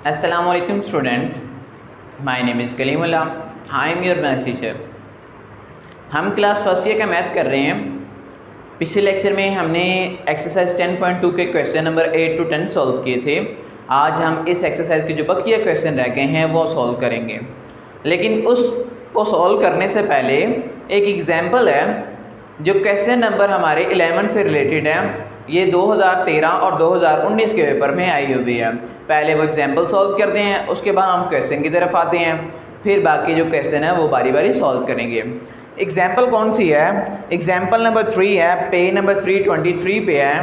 Assalamualaikum students, my name is Kalimullah. I am your math teacher. हम class first year का math कर रहे हैं। पिछले लेक्चर में हमने एक्सरसाइज 10.2 के क्वेश्चन नंबर 8 to 10 सॉल्व किए थे। आज हम इस एक्सरसाइज के जो बकिया क्वेश्चन रह गए हैं वो सॉल्व करेंगे, लेकिन उसको सॉल्व करने से पहले एक एग्जाम्पल है जो क्वेश्चन नंबर हमारे 11 से रिलेटेड है। ये 2013 और 2019 के पेपर में आई हुई है। पहले वो एग्जाम्पल सॉल्व करते हैं, उसके बाद हम क्वेश्चन की तरफ आते हैं, फिर बाकी जो क्वेश्चन है वो बारी बारी सॉल्व करेंगे। एग्जाम्पल कौन सी है? एग्जाम्पल नंबर 3 है, पेज नंबर 323 पे है।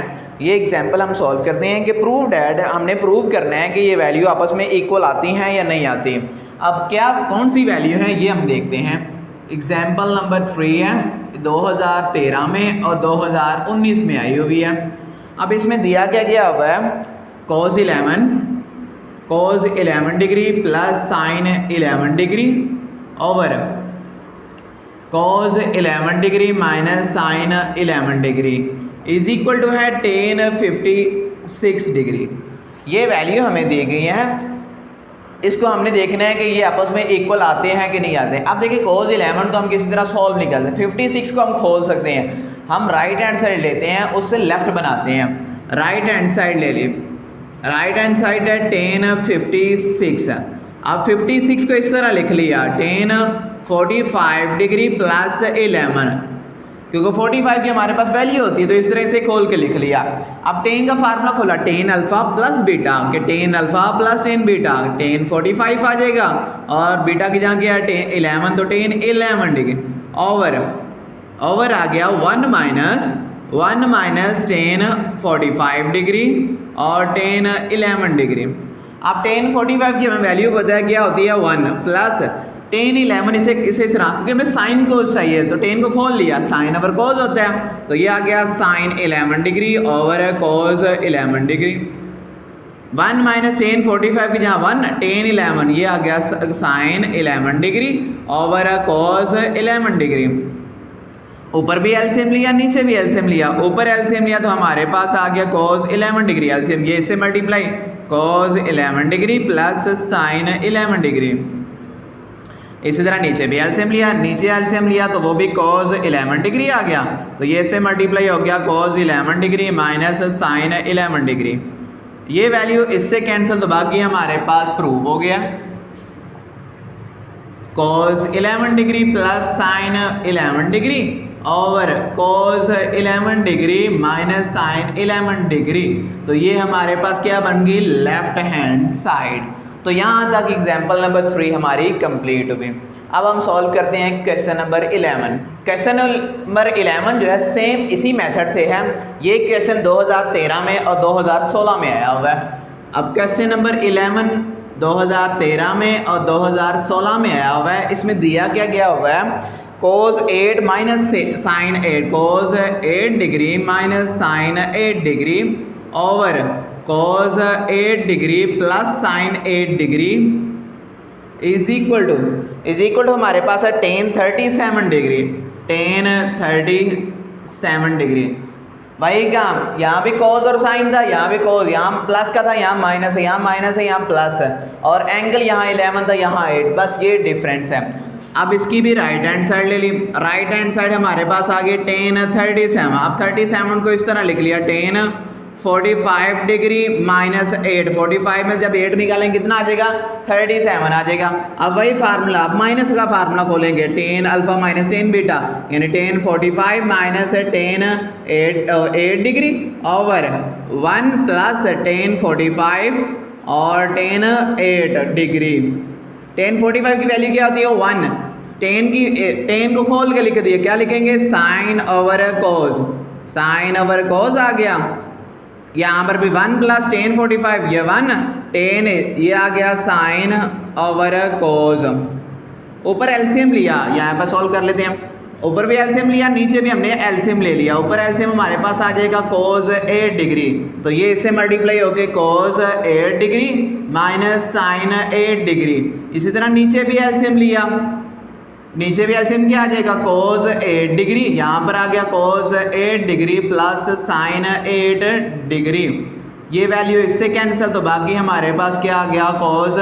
ये एग्जाम्पल हम सॉल्व करते हैं कि प्रूव डैट, हमने प्रूव करना है कि ये वैल्यू आपस में इक्वल आती हैं या नहीं आती। अब क्या कौन सी वैल्यू है ये हम देखते हैं। एग्जाम्पल नंबर 3 है, 2013 में और 2019 में आई हुई है। अब इसमें दिया क्या गया हुआ है, cos 11 degree plus sine 11 degree over cos 11 degree minus sine 11 degree is equal to है tan 56 डिग्री। ये वैल्यू हमें दी गई है, इसको हमने देखना है कि ये आपस में इक्वल आते हैं कि नहीं आते। अब देखिए cos 11 को हम किसी तरह सॉल्व नहीं कर सकते, 56 को हम खोल सकते हैं। हम राइट हैंड साइड लेते हैं, उससे लेफ्ट बनाते हैं। राइट हैंड साइड ले ली, राइट हैंड साइड है tan 56। अब 56 को इस तरह लिख लिया tan 45 डिग्री प्लस 11, क्योंकि 45 की हमारे पास वैल्यू होती है तो इस तरह से खोल के लिख लिया। अब tan का फार्मूला खोला, tan अल्फा प्लस बीटा, कि tan alpha plus tan beta, tan 45 आ जाएगा और बीटा की जगह क्या है tan 11, तो tan 11 डिग्री ओवर आ गया 1 माइनस tan 45 डिग्री और tan 11 डिग्री। अब tan 45 की हमें वैल्यू पता है क्या होती है 1 प्लस tan 11, इसे इस तरह, क्योंकि हमें साइन कोस चाहिए तो tan को खोल लिया, साइन ओवर कोस होता है, तो ये आ गया साइन 11 डिग्री ओवर कोस 11 डिग्री। 1 माइनस tan 45 की जहाँ 1 tan 11, ये आ गया साइन 11 डिग्री ओवर कोस 11 डिग्री। ऊपर भी एलसीएम लिया, नीचे भी एलसीएम लिया। ऊपर एलसीएम लिया तो हमारे पास आ गया cos 11 डिग्री एलसीएम, ये इससे multiply cos 11 degree plus sine 11 degree. इसी तरह नीचे भी एलसीएम लिया, नीचे एलसीएम लिया तो वो भी cos 11 डिग्री आ गया, तो ये इससे मल्टीप्लाई हो गया cos 11 degree minus sine 11 degree. ये वैल्यू इससे कैंसिल, तो बाकी हमारे पास प्रूव हो गया cos 11 degree plus sine 11 degree over cos 11 degree minus sine 11 degree. तो ये हमारे पास क्या बन गई, लेफ्ट हैंड साइड। तो यहाँ तक एग्जाम्पल नंबर 3 हमारी कंप्लीट हुई। अब हम सॉल्व करते हैं क्वेश्चन नंबर 11। क्वेश्चन नंबर 11 जो है सेम इसी मेथड से है। ये क्वेश्चन 2013 में और 2016 में आया हुआ है। अब क्वेश्चन नंबर 11 2013 में और 2016 में आया हुआ है। इसमें दिया क्या गया हुआ है, cos 8 minus sine 8, cos 8 degree minus sine 8 degree over cos 8 degree plus sine 8 degree is equal to हमारे पास है tan 37 डिग्री, tan 37 डिग्री। भाई काम यहाँ भी cos और साइन था, यहाँ भी cos, यहाँ प्लस का था, यहाँ माइनस है, यहाँ माइनस है, यहाँ प्लस है, और एंगल यहाँ 11 था, यहाँ 8, बस ये डिफरेंस है। अब इसकी भी राइट हैंड साइड ले ली। राइट हैंड साइड हमारे पास आ गई tan 37। अब 37 को इस तरह लिख लिया tan 45 डिग्री माइनस 8, 45 में जब 8 निकालेंगे कितना आ जाएगा, 37 आ जाएगा। अब वही फार्मूला, अब माइनस का फार्मूला खोलेंगे, tan alpha minus tan beta, यानी tan 45 minus tan 8 degree over 1 plus tan 45 और tan 8 डिग्री। tan 45 की वैल्यू क्या होती है 1, tan को खोल के लिख दिए, क्या लिखेंगे, साइन ओवर कोस, साइन ओवर कोस आ गया। यहाँ पर भी 1 प्लस tan 45, ये 1 tan, ये आ गया साइन ओवर कोस। ऊपर एलसीएम लिया, यहाँ पर सॉल्व कर लेते हैं। ऊपर भी एलसीएम लिया, नीचे भी हमने एलसीएम ले लिया। ऊपर एलसीएम हमारे पास आ जाएगा cos 8 डिग्री, तो ये इससे मल्टीप्लाई हो गए cos 8 degree minus sine 8 degree. इसी तरह नीचे भी एलसीएम लिया, नीचे भी एलसीएम क्या आ जाएगा, cos 8 डिग्री, यहाँ पर आ गया cos 8 degree plus sine 8 degree. ये वैल्यू इससे कैंसिल, तो बाकी हमारे पास क्या आ गया, cos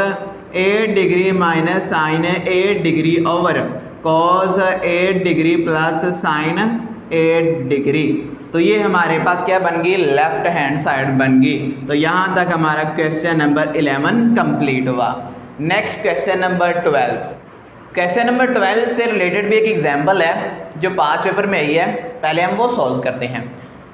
8 degree minus sine 8 degree over cos 8 degree plus sine 8 degree. तो ये हमारे पास क्या बन गई, लेफ्ट हैंड साइड बन गई। तो यहाँ तक हमारा क्वेश्चन नंबर 11 कंप्लीट हुआ। Next question number 12। Question number 12 से रिलेटेड भी एक एग्जाम्पल है जो पास पेपर में आई है, पहले हम वो सॉल्व करते हैं।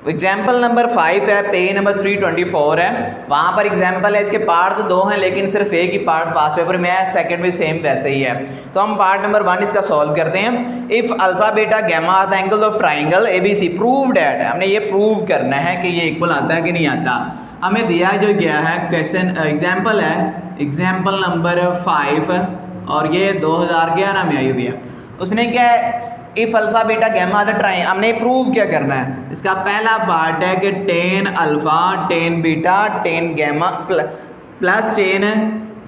एग्जाम्पल नंबर 5 है, पेज नंबर 324 है। वहाँ पर एग्जाम्पल है, इसके पार्ट तो 2 हैं लेकिन सिर्फ एक ही पार्ट पास पेपर में है, सेकंड भी सेम वैसे ही है। तो हम पार्ट नंबर 1 इसका सॉल्व करते हैं। If alpha beta gamma are the angle of triangle ABC prove that, हमने ये प्रूव करना है कि ये इक्वल आता है कि नहीं आता। हमें दिया जो गया है क्वेश्चन एग्जाम्पल है, एग्जाम्पल नंबर 5 और ये 2011 में आई हुई है। उसने क्या है, if alpha beta gamma the triangle, हमने प्रूव क्या करना है। इसका पहला पार्ट है कि tan alpha ten beta tan gamma plus ten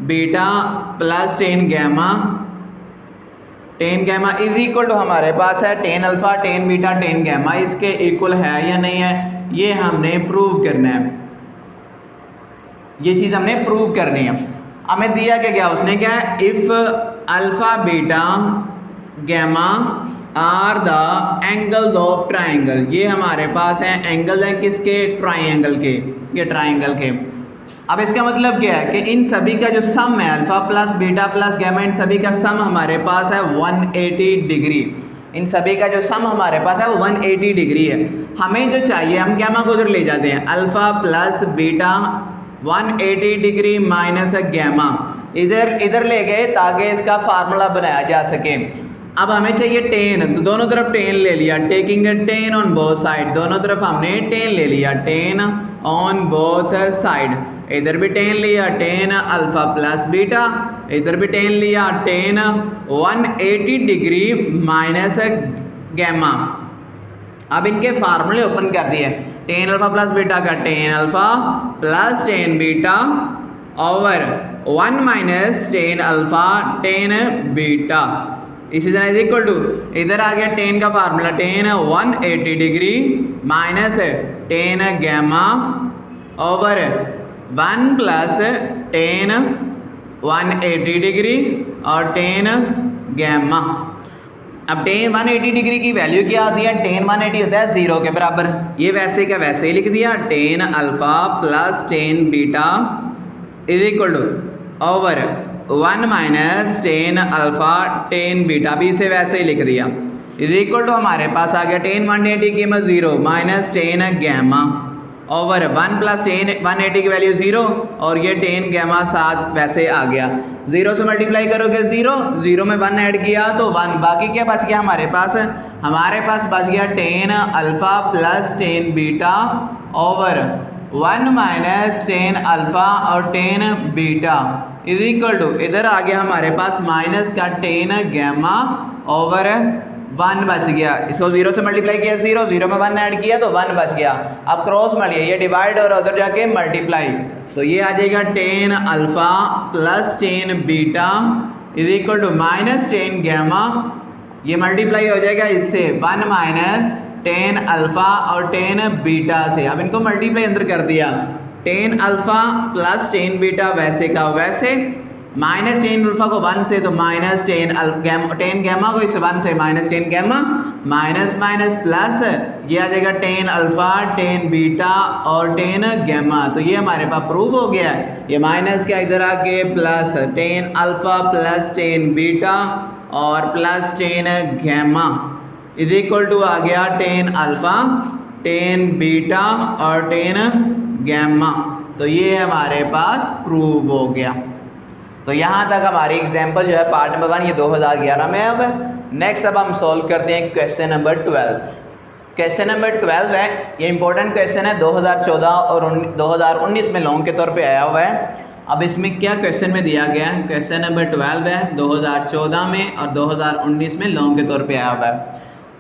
beta plus ten gamma is equal to हमारे पास है tan alpha ten beta tan gamma, इसके इक्वल है या नहीं है, ये हमने प्रूव करना है। ये चीज़ हमने प्रूव करनी है। हमें दिया क्या गया, उसने क्या है, if alpha beta gamma are the angles of triangle, ये हमारे पास है एंगल है किसके, ट्राइंगल के, ये ट्राइंगल के। अब इसका मतलब क्या है कि इन सभी का जो सम है, alpha plus beta plus gamma, इन सभी का सम हमारे पास है 180 डिग्री। इन सभी का जो सम हमारे पास है वो 180 डिग्री है। हमें जो चाहिए, हम गैमा को उधर ले जाते हैं, alpha plus beta 180 degree minus gamma इधर ले गए ताकि इसका फार्मूला बनाया जा सके। अब हमें चाहिए टेन, तो दोनों तरफ टेन ले लिया, taking ten on both side, दोनों तरफ हमने टेन ले लिया, टेन ऑन बोथ साइड। इधर भी टेन लिया, टेन अल्फा प्लस बीटा, इधर भी टेन लिया, टेन 180 डिग्री माइनस गैमा। अब इनके फार्मूले ओपन कर दिए, टेन अल्फा प्लस बीटा का ten alpha plus ten beta over 1 minus ten alpha tan beta इसी तरह इज इक्वल टू, इधर आ गया टेन का formula, tan 180 degree minus tan gamma over 1 plus tan 180 degree और टेन गैमा। अब tan 180 degree की वैल्यू क्या होती है, टेन 180 होता है 0 के बराबर, ये वैसे का वैसे ही लिख दिया, tan alpha plus ten beta is equal to over 1 minus ten alpha ten beta भी इसे वैसे ही लिख दिया, इज इक्वल टू हमारे पास आ गया टेन 180 की कीमत 0 minus tan gamma over 1 plus tan 180 की वैल्यू 0 और ये टेन गैमा साथ वैसे आ गया, 0 से मल्टीप्लाई करोगे 0, 0 में 1 ऐड किया तो 1, बाकी क्या बच गया हमारे पास बच गया ten alpha plus ten beta over 1 minus ten alpha और ten beta is equal to, इधर आ गया हमारे पास माइनस का टेन गैमा ओवर 1 बच गया, इसको 0 से मल्टीप्लाई किया 0, 0 में 1 ऐड किया तो 1 बच गया। अब क्रॉस मल्टीप्लाई, ये डिवाइड और उधर जाके मल्टीप्लाई, तो ये आ जाएगा tan alpha plus ten beta is equal to minus tan gamma, ये मल्टीप्लाई हो जाएगा इससे 1 माइनस टेन अल्फा और टेन बीटा से। अब इनको मल्टीप्लाई अंदर कर दिया, tan alpha plus ten beta वैसे का वैसे, माइनस टेन अल्फा को 1 से तो माइनस टेन गैमा को इस 1 से minus tan gamma, minus minus plus, ये आ जाएगा टेन अल्फा टेन बीटा और टेन गैमा। तो ये हमारे पास प्रूव हो गया है, ये माइनस क्या इधर आके plus ten alpha plus ten beta और plus ten gamma is equal to आ गया टेन अल्फा टेन बीटा और टेन गैमा। तो ये हमारे पास प्रूव हो गया। तो यहाँ तक हमारी एग्जाम्पल जो है पार्ट नंबर 1 ये 2011 में है। अब नेक्स्ट अब हम सॉल्व करते हैं क्वेश्चन नंबर 12। क्वेश्चन नंबर 12 है, ये इंपॉर्टेंट क्वेश्चन है, 2014 और 2019 में लॉन्ग के तौर पे आया हुआ है। अब इसमें क्या क्वेश्चन में दिया गया है, क्वेश्चन नंबर 12 है 2014 में और 2019 में लॉन्ग के तौर पे आया हुआ है।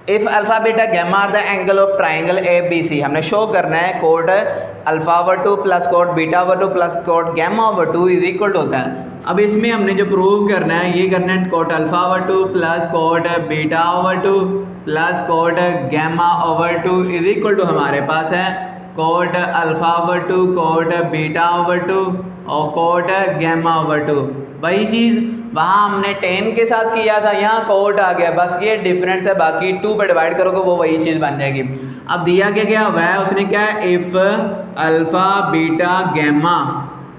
If alpha beta gamma are the angle of triangle ABC, हमने शो करना है cot alpha over 2 plus cot beta over 2 plus cot gamma over 2 is equal to होता है। अब इसमें हमने जो प्रूव करना है ये करना है cot alpha over 2 plus cot beta over 2 plus cot gamma over 2 is equal to हमारे पास है cot alpha over 2 cot beta over 2 और कोट गैमा ओवर 2। वही चीज़ वहाँ हमने टेन के साथ किया था, यहाँ कोट आ गया, बस ये डिफरेंस है, बाकी 2 पे डिवाइड करोगे वो वही चीज़ बन जाएगी। अब दिया क्या हुआ है, उसने क्या है, if alpha beta gamma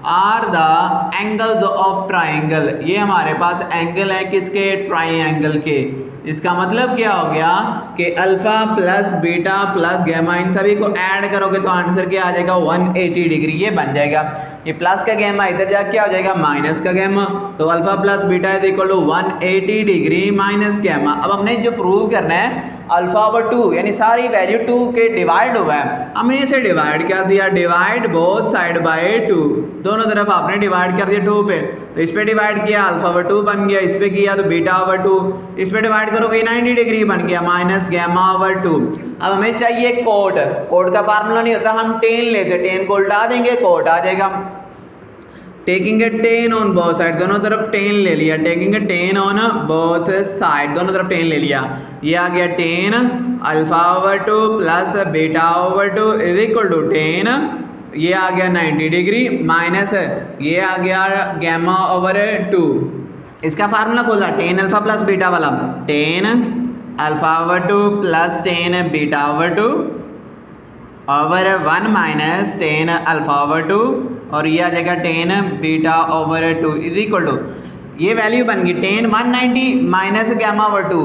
are the angles of triangle, ये हमारे पास एंगल है किसके, ट्राइंगल के। इसका मतलब क्या हो गया कि alpha plus beta plus gamma इन सभी को ऐड करोगे तो आंसर क्या आ जाएगा, 180 डिग्री ये बन जाएगा। ये प्लस का गैमा इधर जाके क्या हो जाएगा, माइनस का गैमा, तो alpha plus beta is equal to 180 degree minus gamma. अब हमने जो प्रूव करना है अल्फा ओवर 2 यानी सारी वैल्यू 2 के डिवाइड हुआ है, हमने इसे डिवाइड कर दिया, डिवाइड बोथ साइड बाय 2, दोनों तरफ आपने डिवाइड कर दिया 2 पे, तो इस पे डिवाइड किया अल्फा ओवर 2 बन गया, इस पे किया तो बीटा ओवर 2, इस पे डिवाइड करोगे 90 डिग्री बन गया माइनस गैमा ओवर 2। अब हमें चाहिए कोट, कोट का फार्मूला नहीं होता, हम टेन लेते, टेन को उल्टा देंगे कोट आ जाएगा। Taking a tan on both side, दोनों तरफ टेन ले लिया, taking a tan on both side, दोनों तरफ टेन ले लिया, ये आ गया ten alpha over 2 plus beta over 2 is equal to tan, ये आ गया 90 डिग्री माइनस ये आ गया गैमा ओवर 2। इसका फार्मूला खोला टेन अल्फा प्लस बीटा वाला, tan alpha over 2 plus ten beta over 2 over 1 minus ten alpha over 2 और ये आ जाएगा tan beta over 2 is equal to, ये वैल्यू बन गई टेन 190 माइनस गैमा ओवर 2।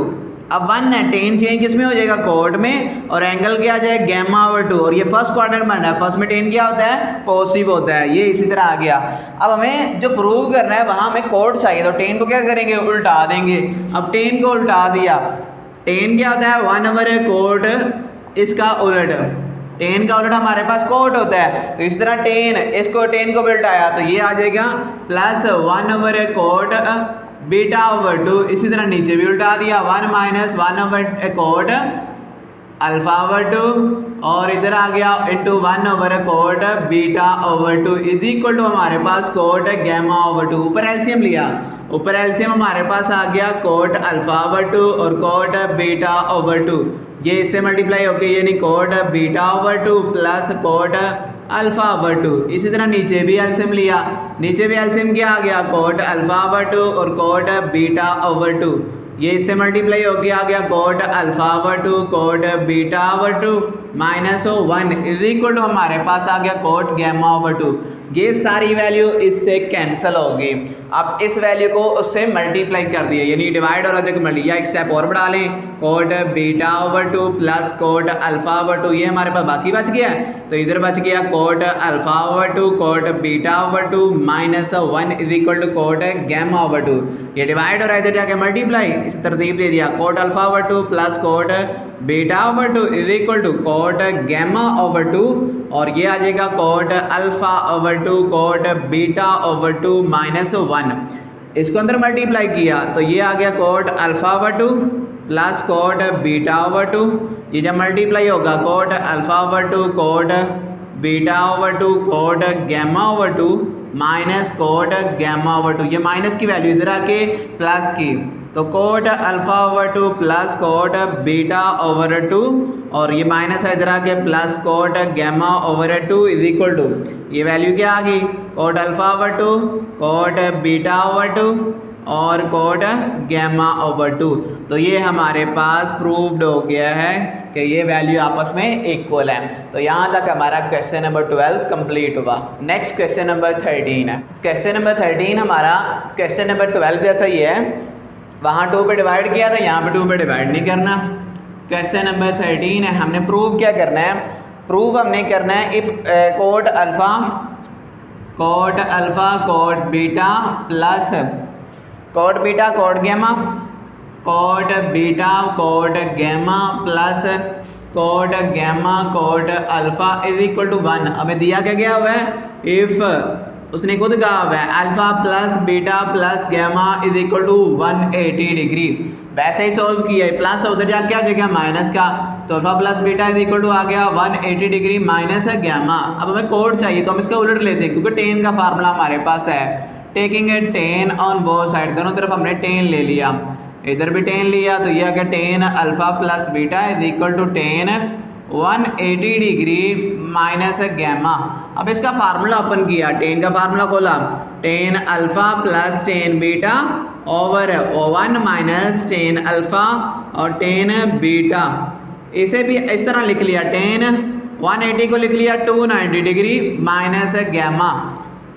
अब 1 है, टेन चेंज किस में हो जाएगा, कोट में, और एंगल क्या आ जाएगा गैमा ओवर 2, और ये फर्स्ट क्वाड्रेंट बन रहा है, फर्स्ट में टेन क्या होता है, पॉजिटिव होता है, ये इसी तरह आ गया। अब हमें जो प्रूव करना है वहाँ हमें कोट चाहिए, तो टेन को क्या करेंगे, उल्टा देंगे। अब टेन को उल्टा दिया, टेन क्या होता है 1 ओवर कोट, इसका उलट, टेन का उलट हमारे पास कोट होता है, तो इस तरह टेन, इसको टेन को उल्टाया तो ये आ जाएगा plus 1 over cot beta over 2, इसी तरह नीचे भी उल्टा दिया 1 minus 1 over cot alpha over 2 और इधर आ गया into 1 over cot beta over 2 is equal to हमारे पास कोट गैमा ओवर 2। ऊपर एलसीएम लिया, ऊपर एलसीएम हमारे पास आ गया कोट अल्फा ओवर 2 और कोट बीटा ओवर 2, ये इससे मल्टीप्लाई होके ये नहीं cot beta over 2 plus cot alpha over 2। इसी तरह नीचे भी एलसीएम लिया, नीचे भी एलसीएम क्या आ गया, कोट अल्फा ओवर 2 और कोट बीटा ओवर 2, ये इससे मल्टीप्लाई होके आ गया cot alpha over 2 cot beta over 2 minus 1 is equal to हमारे पास आ गया कोट गैमा ओवर 2। ये सारी वैल्यू इससे कैंसिल होगी। अब इस वैल्यू को उससे मल्टीप्लाई कर दिया, यानी डिवाइड और अदर मल्टी, या एक स्टेप और बढ़ा लें, cot beta over 2 plus cot alpha over 2, ये हमारे पास बाकी बच गया है, तो इधर बच गया cot alpha over 2 cot beta over 2 minus 1 is equal to cot gamma over 2। ये डिवाइड और इधर जाके मल्टीप्लाई, इस तरतीब दे दिया, cot alpha over 2 plus cot beta over 2 is equal to cot gamma over 2 और ये आ जाएगा cot alpha over 2 cot beta over 2 minus 1। इसको अंदर मल्टीप्लाई किया तो ये आ गया cot alpha over 2 plus cot beta over 2, ये जब मल्टीप्लाई होगा cot alpha over 2 cot beta over 2 cot gamma over 2 minus cot gamma over 2, ये माइनस की वैल्यू इधर आके प्लस की, तो cot alpha over 2 plus cot beta over 2 और ये माइनस है इधर आके plus cot gamma over 2 is equal to, ये वैल्यू क्या आ गई, cot alpha over 2 cot beta over 2 और कोट गैमा ओवर 2। तो ये हमारे पास प्रूव्ड हो गया है कि ये वैल्यू आपस में इक्वल है। तो यहाँ तक हमारा क्वेश्चन नंबर 12 कंप्लीट हुआ। नेक्स्ट क्वेश्चन नंबर 13 है। क्वेश्चन नंबर 13 हमारा क्वेश्चन नंबर 12 जैसा ही है, वहाँ 2 पे डिवाइड किया था, यहाँ पे 2 पे डिवाइड नहीं करना। क्वेश्चन नंबर 13 है, हमने प्रूव क्या करना है, प्रूव हमने करना है if cot alpha cot beta plus cot beta cot gamma cot beta cot gamma plus cot gamma cot alpha is equal to 1। हमें दिया क्या गया हुआ है, इफ़ उसने खुद कहा हुआ है alpha plus beta plus gamma is equal to 180 degree. वैसे ही सोल्व किया है, प्लस उधर जा क्या हो जाएगा माइनस का, तो alpha plus beta is equal to आ गया 180 डिग्री माइनस है गैमा। अब हमें कोड चाहिए तो हम इसका उलट लेते हैं क्योंकि टेन का फार्मूला हमारे पास है, taking a tan on both side, दोनों तरफ हमने टेन ले लिया, इधर भी टेन लिया तो ये आ गया tan alpha plus beta is equal to tan 180 degree minus gamma. अब इसका फार्मूला ओपन किया, टेन का फार्मूला खोला, tan alpha plus ten beta over 1 minus tan alpha और टेन बीटा। इसे भी इस तरह लिख लिया, टेन 180 को लिख लिया 290 डिग्री माइनस गैमा।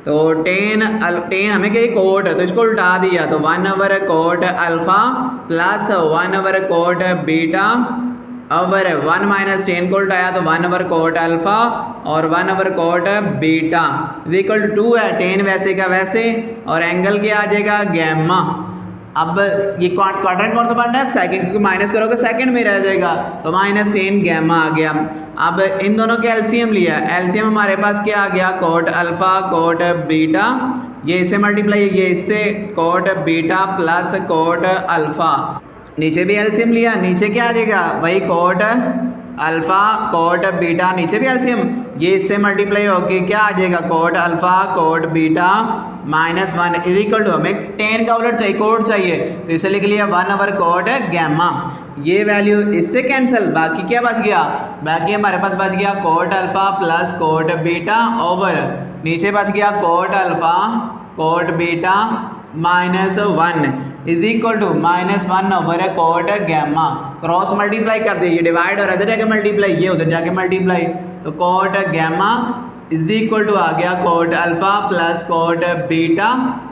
तो टेन हमें क्या कोट है तो इसको उल्टा दिया, तो 1 cot alpha plus 1 cot beta over 1 minus tan को उल्टाया तो 1 कोट अल्फ़ा और 1 कोट बीटा इक्वल टू 2 है, टेन वैसे का वैसे और एंगल क्या आ जाएगा गैमा। अब ये क्वाड्रेंट कौन सा बनना है सेकंड, क्योंकि माइनस करोगे सेकंड में रह जाएगा, तो माइनस टेन गैमा आ गया। अब इन दोनों के एलसीएम लिया, एलसीएम हमारे पास क्या आ गया कोट अल्फ़ा कोट बीटा, ये इससे मल्टीप्लाई ये इससे cot beta plus cot alpha. नीचे भी एलसीएम लिया, नीचे क्या आ जाएगा वही कोट अल्फ़ा कोट बीटा, नीचे भी एलसीएम ये इससे मल्टीप्लाई होके क्या आ जाएगा cot alpha cot beta minus 1 is equal to, हमें टेन का उलट चाहिए कोट चाहिए तो इसे लिख लिया 1 कोट गैमा। ये वैल्यू इससे कैंसिल, बाकी क्या बच गया, बाकी हमारे पास बच गया cot alpha plus cot beta over नीचे बच गया cot alpha cot beta minus 1 is equal to minus 1 over cot gamma. Cross multiply कर दिए, ये डिवाइड और इधर जाके मल्टीप्लाई, ये उधर जाके मल्टीप्लाई, तो cot gamma is equal to आ गया cot alpha plus cot beta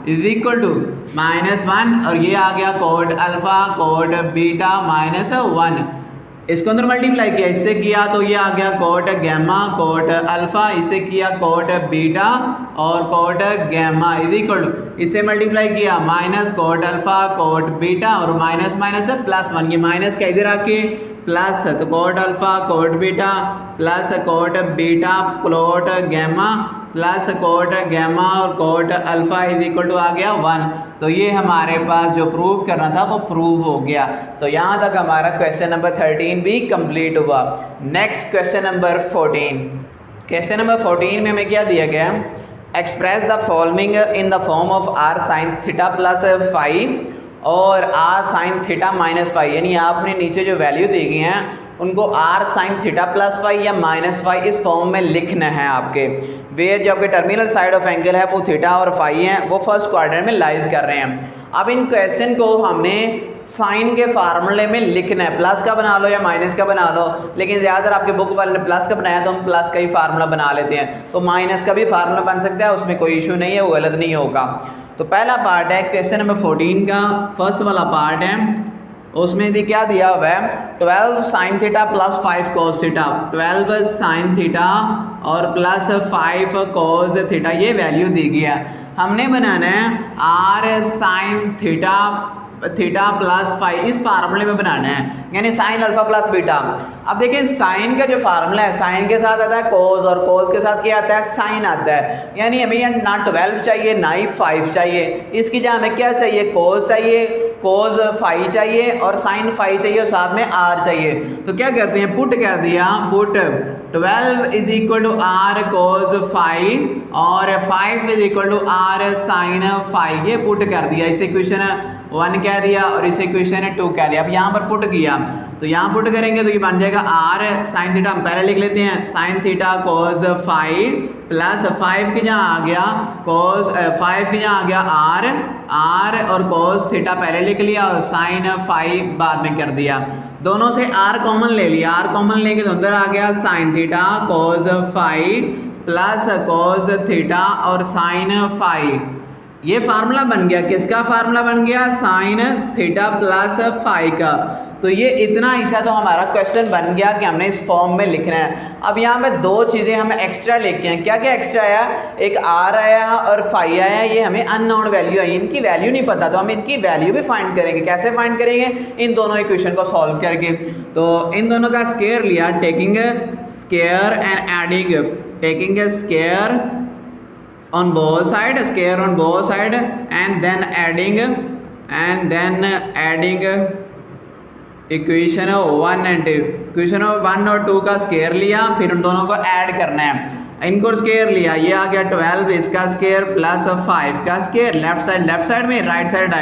is equal to minus 1 और ये आ गया cot alpha cot beta minus 1। इसको अंदर मल्टीप्लाई किया, इससे किया तो ये आ गया कोट गैमा कोट अल्फ़ा, इससे किया कोट बीटा और cot gamma is equal to, इससे मल्टीप्लाई किया minus cot alpha cot beta और माइनस माइनस प्लस 1, ये माइनस का इधर आके प्लस, तो cot alpha cot beta plus cot beta cot gamma plus cot gamma और cot alpha is equal to आ गया 1। तो ये हमारे पास जो प्रूव करना था वो प्रूव हो गया। तो यहाँ तक हमारा क्वेश्चन नंबर 13 भी कंप्लीट हुआ। Next question number 14। Question number 14 में हमें क्या दिया गया, express the following in the form of R sine theta plus five और R sine theta minus five, यानी आपने नीचे जो वैल्यू दी गई हैं उनको R sine theta plus five या माइनस फाइव इस फॉर्म में लिखना है आपके, वेयर जो आपके टर्मिनल साइड ऑफ एंगल है वो थीटा और फाइव हैं, वो फर्स्ट क्वाड्रेंट में लाइज कर रहे हैं। अब इन क्वेश्चन को हमने साइन के फार्मूले में लिखना है, प्लस का बना लो या माइनस का बना लो, लेकिन ज़्यादातर आपके बुक वाले ने प्लस का बनाया तो हम प्लस का ही फार्मूला बना लेते हैं, तो माइनस का भी फार्मूला बन सकता है, उसमें कोई इशू नहीं है, वो गलत नहीं होगा। तो पहला पार्ट है क्वेश्चन नंबर 14 का, फर्स्ट वाला पार्ट है, उसमें भी क्या दिया हुआ है 12 sign theta plus 5 cos theta, 12 sine theta और प्लस 5 कोस थीटा, ये वैल्यू दी गई है। हमने बनाना है आर साइन थीटा प्लस 5 इस फार्मूले में बनाना है, यानी साइन अल्फा प्लस बीटा। अब देखिए साइन का जो फार्मूला है, साइन के साथ आता है कोस और कोस के साथ क्या आता है साइन आता है, यानी हमें यहाँ ना 12 चाहिए ना ही 5 चाहिए, इसकी जगह हमें क्या चाहिए कोस चाहिए, कोस 5 चाहिए और साइन 5 चाहिए और साथ में आर चाहिए। तो क्या करते हैं पुट कर दिया, put 12 is equal to are cos 5 और 5 is equal to are sine 5, ये पुट कर दिया, इसे इक्वेशन 1 कह दिया और इसे इक्वेशन 2 कह दिया। अब यहाँ पर पुट किया तो यहाँ पुट करेंगे तो ये बन जाएगा आर साइन थीटा, हम पहले लिख लेते हैं साइन थीटा कोस 5 प्लस 5 की जहाँ आ गया कोस 5 की जहाँ आ गया आर और कोस थीटा पहले लिख लिया और साइन 5 बाद में कर दिया। दोनों से आर कॉमन ले लिया, आर कॉमन लेके तो अंदर आ गया sine theta cos 5 plus cos theta और साइन 5, ये फार्मूला बन गया, किसका फार्मूला बन गया साइन थीटा प्लस 5 का। तो ये इतना हिस्सा तो हमारा क्वेश्चन बन गया कि हमने इस फॉर्म में लिखना है। अब यहाँ पे दो चीज़ें हमें एक्स्ट्रा लेके हैं, क्या क्या एक्स्ट्रा आया, एक आर आया और 5 आया, ये हमें अननोन वैल्यू आई, इनकी वैल्यू नहीं पता, तो हम इनकी वैल्यू भी फाइंड करेंगे। कैसे फाइंड करेंगे, इन दोनों इक्वेशन को सॉल्व करके। तो इन दोनों का स्क्वायर लिया, taking square and adding, taking square on both side, square on both side and then adding equation 1 and 2, equation 1 और 2 का स्क्वायर लिया, फिर उन दोनों को ऐड करना है इनको स्केयर लिया, ये आ गया 12 इसका स्केयर प्लस 5 का स्केयर, लेफ्ट साइड में, right side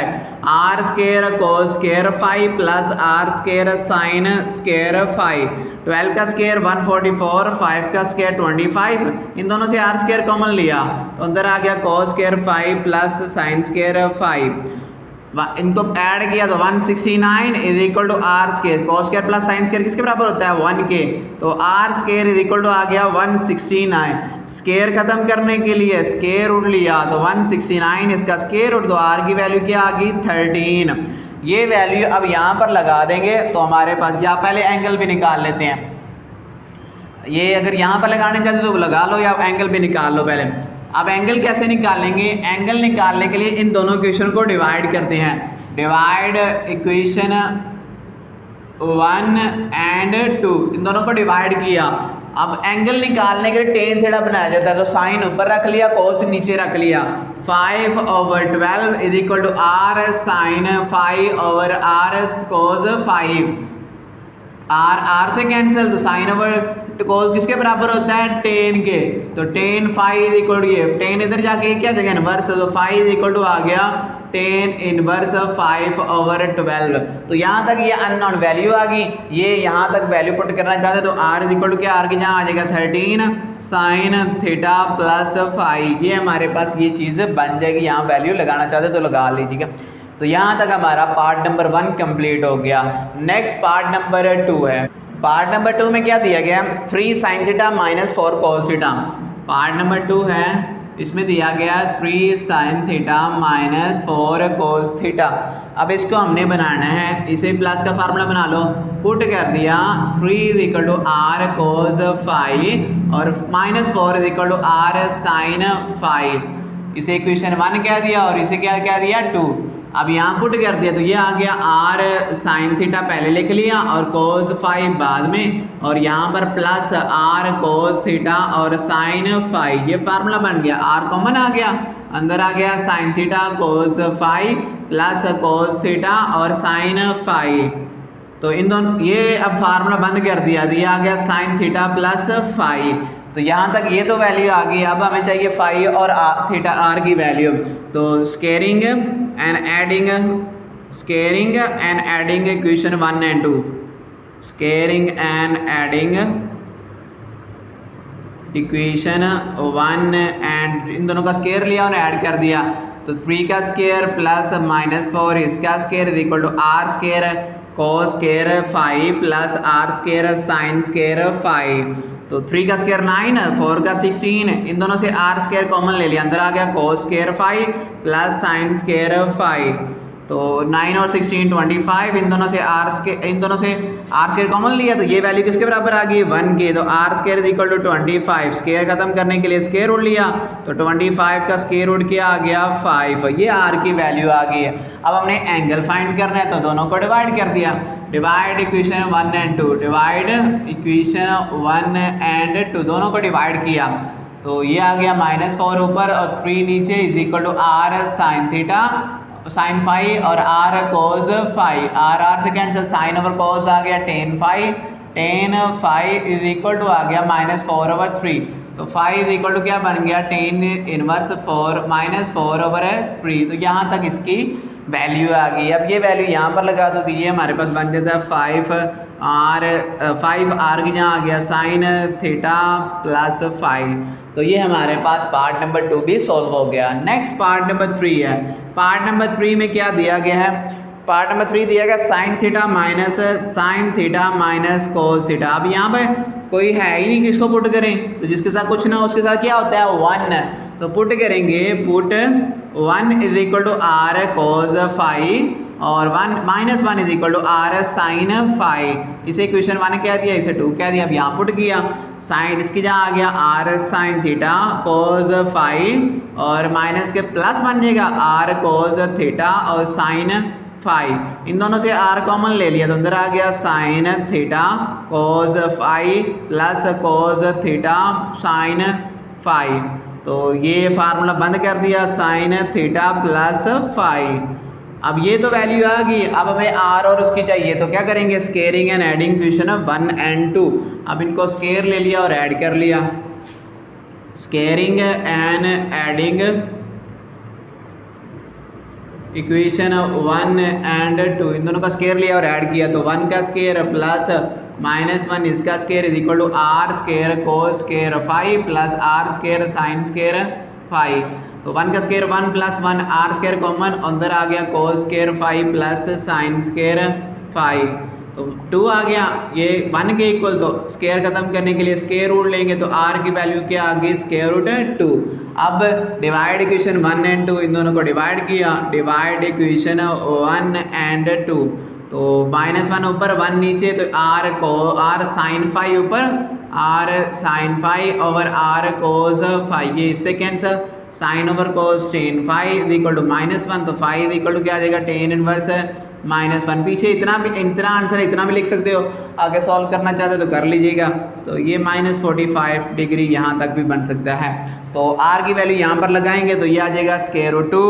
r square cos square 5 plus are square sine square 5। 12 का स्केयर 144, 5 का स्केयर 25, इन दोनों से आर स्केयर कॉमन लिया तो अंदर आ गया cos square 5 plus sine square 5। इनको ऐड किया तो 169 is equal to are square, cos square plus sine square किसके बराबर होता है 1 के, तो are square is equal to आ गया 169। स्केयर खत्म करने के लिए स्केयर रूट लिया तो 169 इसका स्केयर रूट, तो आर की वैल्यू क्या आ गई 13। ये वैल्यू अब यहाँ पर लगा देंगे तो हमारे पास, या पहले एंगल भी निकाल लेते हैं, ये अगर यहाँ पर लगाने चाहते तो लगा लो या एंगल भी निकाल लो पहले। अब एंगल कैसे निकालेंगे, एंगल निकालने के लिए इन दोनों इक्वेशन को डिवाइड करते हैं, डिवाइड इक्वेशन 1 एंड 2, इन दोनों को डिवाइड किया। अब एंगल निकालने के लिए टेन थीटा बनाया जाता है, तो साइन ऊपर रख लिया, कोस नीचे रख लिया। 5/12 is equal to are sine 5/r cos 5, r से कैंसिल, तो साइन ओवर कोस किसके बराबर होता है 10 के, तो 10 5 इज इक्वल टू, ये 10 इधर जाके क्या जगह इनवर्स, तो 5 इज इक्वल टू आ गया 10 इनवर्स 5/12। तो यहाँ तक ये अननोन वैल्यू आ गई, ये यहाँ तक वैल्यू पुट करना चाहते तो आर इज इक्वल टू क्या, आर की जहाँ आ जाएगा 13 साइन थीटा प्लस 5, ये हमारे पास ये चीज़ बन जाएगी। यहाँ वैल्यू लगाना चाहते तो लगा लीजिएगा। तो यहाँ तक हमारा पार्ट नंबर 1 कंप्लीट हो गया। नेक्स्ट पार्ट नंबर 2 है। पार्ट नंबर 2 में क्या दिया गया, 3 sign theta minus 4 cos theta. Part number 2 है, इसमें दिया गया 3 sign theta minus 4 cos theta. अब इसको हमने बनाना है, इसे प्लस का फार्मूला बना लो, पुट कर दिया 3 is equal to are cos 5 और minus 4 is equal to are sine 5। इसे इक्वेशन 1 कह दिया और इसे क्या कह दिया 2। अब यहाँ पुट कर दिया तो ये आ गया आर साइन थीटा पहले लिख लिया और कोस 5 बाद में, और यहाँ पर प्लस आर कोस थीटा और साइन 5, ये फार्मूला बन गया। आर कॉमन आ गया, अंदर आ गया sine theta cos 5 plus cos theta और साइन 5। तो इन दोनों ये अब फार्मूला बंद कर दिया, तो ये आ गया साइन थीटा प्लस 5। तो यहाँ तक ये तो वैल्यू आ गई। अब हमें चाहिए 5 और थीटा आर की वैल्यू, तो squaring and adding equation 1 and 2, squaring and adding equation 1 and, इन दोनों का स्केयर लिया और ऐड कर दिया, तो 3 का स्केयर प्लस माइनस 4 इसका square is equal to are square cos square 5 plus are square sine square 5। तो 3 का स्केयर 9, 4 का 16, इन दोनों से आर स्केयर कॉमन ले लिया, अंदर आ गया cos square 5 plus sine square 5। तो 9 और 16 25, इन दोनों से आर स्केयर कॉमन लिया, तो ये वैल्यू किसके बराबर आ गई 1 के, तो are square is equal to 25। Square खत्म करने के लिए स्केयर रूट लिया, तो 25 का स्केयर रूट क्या आ गया 5, ये आर की वैल्यू आ गई है। अब हमने एंगल फाइंड करना है, तो दोनों को डिवाइड कर दिया, divide equation 1 and 2, divide equation 1 and 2, दोनों को डिवाइड किया, तो ये आ गया -4 ऊपर और 3 नीचे is equal to are sine theta sine 5 और आर कोस 5, आर से कैंसिल, साइन ओवर कोस आ गया tan 5 इज इक्वल टू आ गया -4/3, तो 5 इज इक्वल टू क्या बन गया tan इनवर्स 4 -4/3। तो यहाँ तक इसकी वैल्यू आ गई। अब ये वैल्यू यहाँ पर लगा दो, तो ये हमारे पास बन जाता है 5r की जहाँ आ गया साइन थीटा प्लस 5। तो ये हमारे पास पार्ट नंबर 2 भी सॉल्व हो गया। नेक्स्ट पार्ट नंबर 3 है। पार्ट नंबर 3 में क्या दिया गया है, पार्ट नंबर 3 दिया गया sign theta minus cos theta. अब यहाँ पे कोई है ही नहीं, किसको पुट करें, तो जिसके साथ कुछ ना उसके साथ क्या होता है 1, तो पुट करेंगे, put 1 is equal to are cos 5 और -1 is equal to are sine 5। इसे इक्वेशन 1 कह दिया, इसे 2 कह दिया। अब यहाँ पुट किया, साइन इसकी जहाँ आ गया आर साइन थीटा कोस 5 और माइनस के प्लस बन जाएगा आर कोस थीटा और साइन 5। इन दोनों से आर कॉमन ले लिया, तो अंदर आ गया sine theta cos 5 plus cos theta sine 5। तो ये फार्मूला बंद कर दिया, साइन थीटा प्लस 5। अब ये तो वैल्यू आ गई। अब हमें आर और उसकी चाहिए, तो क्या करेंगे, squaring and adding equation 1 and 2। अब इनको स्केयर ले लिया और ऐड कर लिया, squaring and adding equation 1 and 2, इन दोनों का स्केयर लिया और ऐड किया तो 1 का स्केयर प्लस -1 इसका square is equal to are square cos square 5 plus are square sine square 5। तो 1 का square 1 plus 1 r square common अंदर आ गया cos square 5 plus sine square 5, तो 2 आ गया। ये 1 के इक्वल तो स्केयर खत्म करने के लिए स्केयर रूट लेंगे तो r की वैल्यू क्या आ गई स्केयर रूट 2। अब डिवाइड इक्वेशन 1 एंड 2 इन दोनों को डिवाइड किया, डिवाइड इक्वेशन 1 एंड 2 तो -1 ऊपर 1 नीचे तो r साइन 5 ऊपर r sine 5 over r cos 5, ये इससे cancel sine over cos tan 5 equal to -1 तो 5 इक्वल टू क्या आ जाएगा टेन इनवर्स -1। पीछे इतना आंसर इतना भी लिख सकते हो, आगे सॉल्व करना चाहते हो तो कर लीजिएगा। तो ये -45 डिग्री यहाँ तक भी बन सकता है। तो r की वैल्यू यहाँ पर लगाएंगे तो ये आ जाएगा square root 2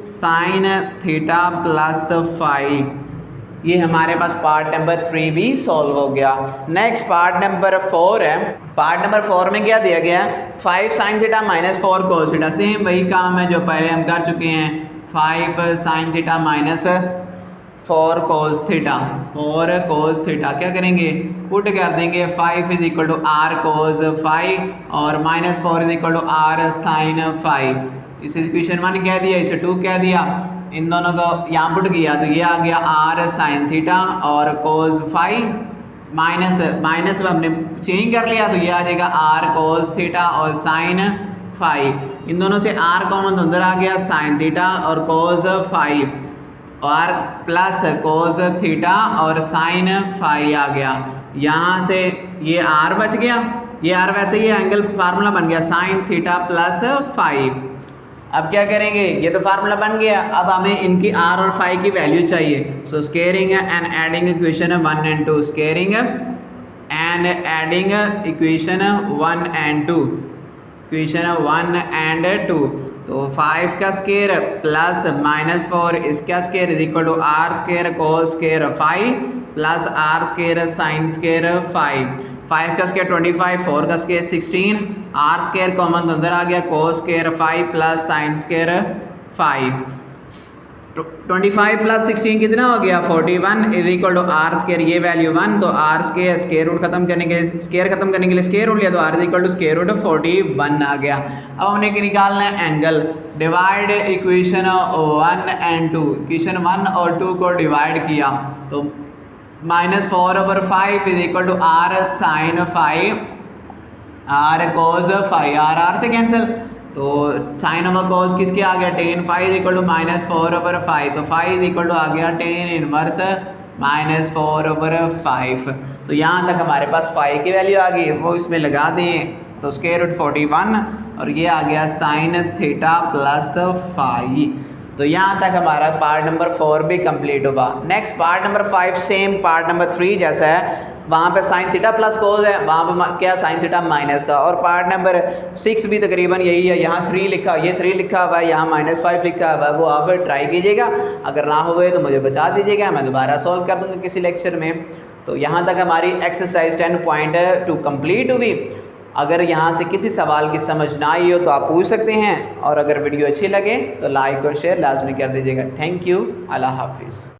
sine theta plus 5। ये हमारे पास पार्ट नंबर 3 भी सॉल्व हो गया। नेक्स्ट पार्ट नंबर 4 है। पार्ट नंबर 4 में क्या दिया गया है 5 sine theta -4 cos theta, same वही काम है जो पहले हम कर चुके हैं। 5 sine theta -4 cos theta, 4 cos theta क्या करेंगे पुट कर देंगे 5 is equal to are cos 5 और -4 is equal to are sine 5। इसे इक्वेशन 1 कह दिया, इसे 2 कह दिया, इन दोनों को यहाँ पुट किया तो ये आ गया आर साइन थीटा और कोस 5 माइनस हमने चेंज कर लिया तो ये आ जाएगा आर कोस थीटा और साइन 5। इन दोनों से आर कॉमन तो अंदर आ गया साइन थीटा और कोस 5 और प्लस कोस थीटा और साइन 5 आ गया। यहाँ से ये आर बच गया, ये आर वैसे ही एंगल फार्मूला बन गया साइन थीटा प्लस 5। अब क्या करेंगे, ये तो फार्मूला बन गया, अब हमें इनकी r और 5 की वैल्यू चाहिए। So squaring and adding equation 1 and 2, squaring and adding equation 1 and 2, equation 1 and 2 तो 5 का स्केयर प्लस -4 इसका square is equal to are square cos square 5 plus are square sine square 5। 5 का स्केयर 25, 4 का square 16, are square common तो अंदर आ गया cos square 5 plus sine square 5। 25 plus 16 कितना हो गया 41 is equal to are square, ये वैल्यू 1 तो आर स्केयर स्केयर रूट खत्म करने के लिए स्केयर रूट लिया तो r is equal to square root 41 आ गया। अब हमने निकालना है angle, divide equation 1 and 2, equation 1 और 2 को डिवाइड किया तो -4/5 is equal to are sine 5 r cos 5, r से कैंसिल तो साइन ओवर कोस किसके आ गया टेन 5 इज इक्वल टू -4/5 तो 5 इज इक्वल टू आ गया टेन इनवर्स -4/5। तो यहाँ तक हमारे पास 5 की वैल्यू आ गई, वो इसमें लगा दें तो स्क्वायर रूट 41 और ये आ गया साइन थीटा प्लस 5। तो यहाँ तक हमारा पार्ट नंबर 4 भी कंप्लीट होगा। Next part number 5 same part number 3 जैसा है, वहाँ पे साइन थीटा प्लस कोस है, वहाँ पे क्या साइन थीटा माइनस था। और पार्ट नंबर 6 भी तकरीबन यही है, यहाँ 3 लिखा, ये 3 लिखा हुआ है, यहाँ -5 लिखा हुआ है, वो आप ट्राई कीजिएगा। अगर ना हुए तो मुझे बता दीजिएगा, मैं दोबारा सॉल्व कर दूँगा किसी लेक्चर में। तो यहाँ तक हमारी एक्सरसाइज 10.2 कंप्लीट हुई। अगर यहाँ से किसी सवाल की समझ ना आई हो तो आप पूछ सकते हैं, और अगर वीडियो अच्छी लगे तो लाइक और शेयर लाजमी कर दीजिएगा। थैंक यू, अल्लाह हाफिज़।